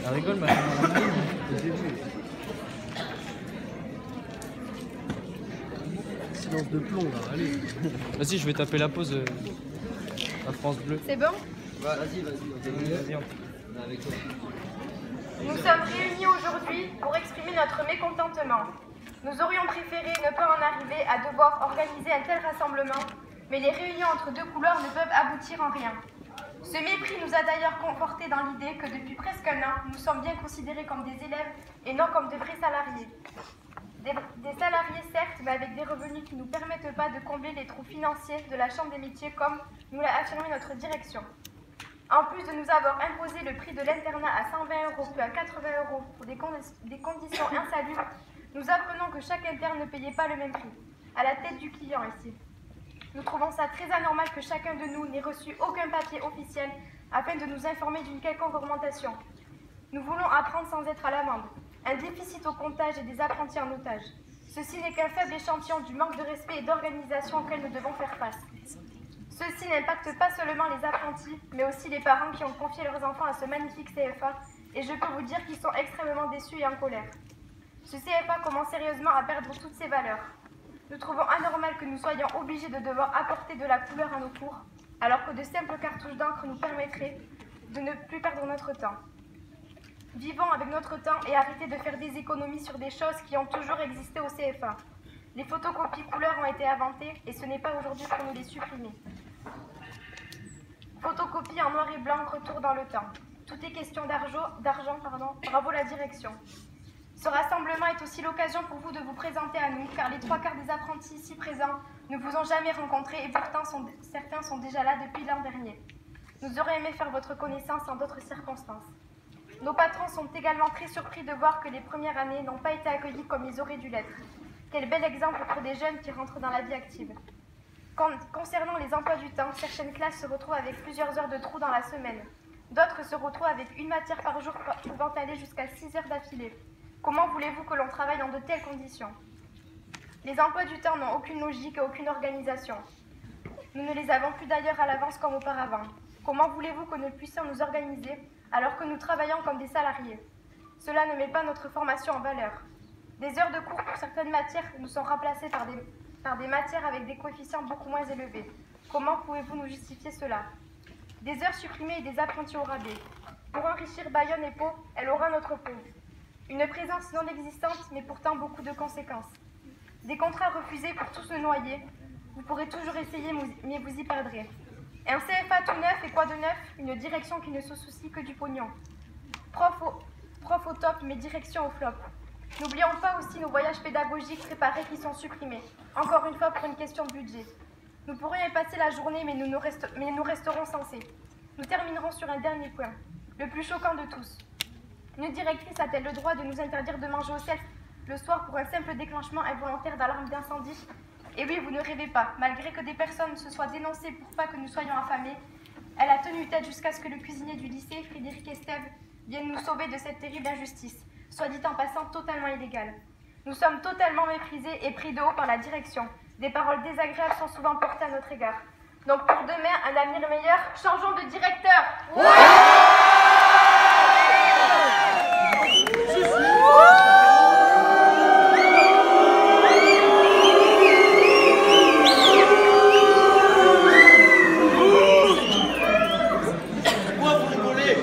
Elle rigole, ma femme. Silence de plomb là, allez. Vas-y, je vais taper la pause à France Bleu. C'est bon? Vas-y. Vas-y, On est avec toi. Nous sommes réunis aujourd'hui pour exprimer notre mécontentement. Nous aurions préféré ne pas en arriver à devoir organiser un tel rassemblement, mais les réunions entre deux couleurs ne peuvent aboutir en rien. Ce mépris nous a d'ailleurs confortés dans l'idée que depuis presque un an, nous sommes bien considérés comme des élèves et non comme de vrais salariés. Des salariés certes, mais avec des revenus qui ne nous permettent pas de combler les trous financiers de la Chambre des métiers comme nous l'a affirmé notre direction. En plus de nous avoir imposé le prix de l'internat à 120 € puis à 80 € pour des conditions insalubres, nous apprenons que chaque interne ne payait pas le même prix, à la tête du client ici. Nous trouvons ça très anormal que chacun de nous n'ait reçu aucun papier officiel afin de nous informer d'une quelconque augmentation. Nous voulons apprendre sans être à l'amende, un déficit au comptage et des apprentis en otage. Ceci n'est qu'un faible échantillon du manque de respect et d'organisation auquel nous devons faire face. Ceci n'impacte pas seulement les apprentis, mais aussi les parents qui ont confié leurs enfants à ce magnifique CFA, et je peux vous dire qu'ils sont extrêmement déçus et en colère. Ce CFA commence sérieusement à perdre toutes ses valeurs. Nous trouvons anormal que nous soyons obligés de devoir apporter de la couleur à nos cours, alors que de simples cartouches d'encre nous permettraient de ne plus perdre notre temps. Vivons avec notre temps et arrêtez de faire des économies sur des choses qui ont toujours existé au CFA. Les photocopies couleurs ont été inventées et ce n'est pas aujourd'hui pour nous les supprimer. Photocopie en noir et blanc, retour dans le temps. Tout est question d'argent, bravo la direction. Ce rassemblement est aussi l'occasion pour vous de vous présenter à nous, car les 3/4 des apprentis ici présents ne vous ont jamais rencontré et pourtant certains sont déjà là depuis l'an dernier. Nous aurions aimé faire votre connaissance en d'autres circonstances. Nos patrons sont également très surpris de voir que les premières années n'ont pas été accueillies comme ils auraient dû l'être. Quel bel exemple pour des jeunes qui rentrent dans la vie active. Concernant les emplois du temps, certaines classes se retrouvent avec plusieurs heures de trou dans la semaine. D'autres se retrouvent avec une matière par jour pouvant aller jusqu'à 6 heures d'affilée. Comment voulez-vous que l'on travaille dans de telles conditions? Les emplois du temps n'ont aucune logique et aucune organisation. Nous ne les avons plus d'ailleurs à l'avance comme auparavant. Comment voulez-vous que nous puissions nous organiser alors que nous travaillons comme des salariés? Cela ne met pas notre formation en valeur. Des heures de cours pour certaines matières nous sont remplacées par des matières avec des coefficients beaucoup moins élevés. Comment pouvez-vous nous justifier cela? Des heures supprimées et des apprentis au rabais. Pour enrichir Bayonne et Pau, elle aura notre peau. Une présence non existante, mais pourtant beaucoup de conséquences. Des contrats refusés pour tous se noyer. Vous pourrez toujours essayer, mais vous y perdrez. Un CFA tout neuf, et quoi de neuf? Une direction qui ne se soucie que du pognon. Prof au top, mais direction au flop. N'oublions pas aussi nos voyages pédagogiques préparés qui sont supprimés. Encore une fois pour une question de budget. Nous pourrions y passer la journée, mais nous resterons censés. Nous terminerons sur un dernier point, le plus choquant de tous. Une directrice a-t-elle le droit de nous interdire de manger au self le soir pour un simple déclenchement involontaire d'alarme d'incendie? Et oui, vous ne rêvez pas, malgré que des personnes se soient dénoncées pour pas que nous soyons affamés, elle a tenu tête jusqu'à ce que le cuisinier du lycée, Frédéric Estève, vienne nous sauver de cette terrible injustice, soit dit en passant totalement illégale. Nous sommes totalement méprisés et pris de haut par la direction. Des paroles désagréables sont souvent portées à notre égard. Donc pour demain, un avenir meilleur, changeons de directeur. Pourquoi vous rigolez?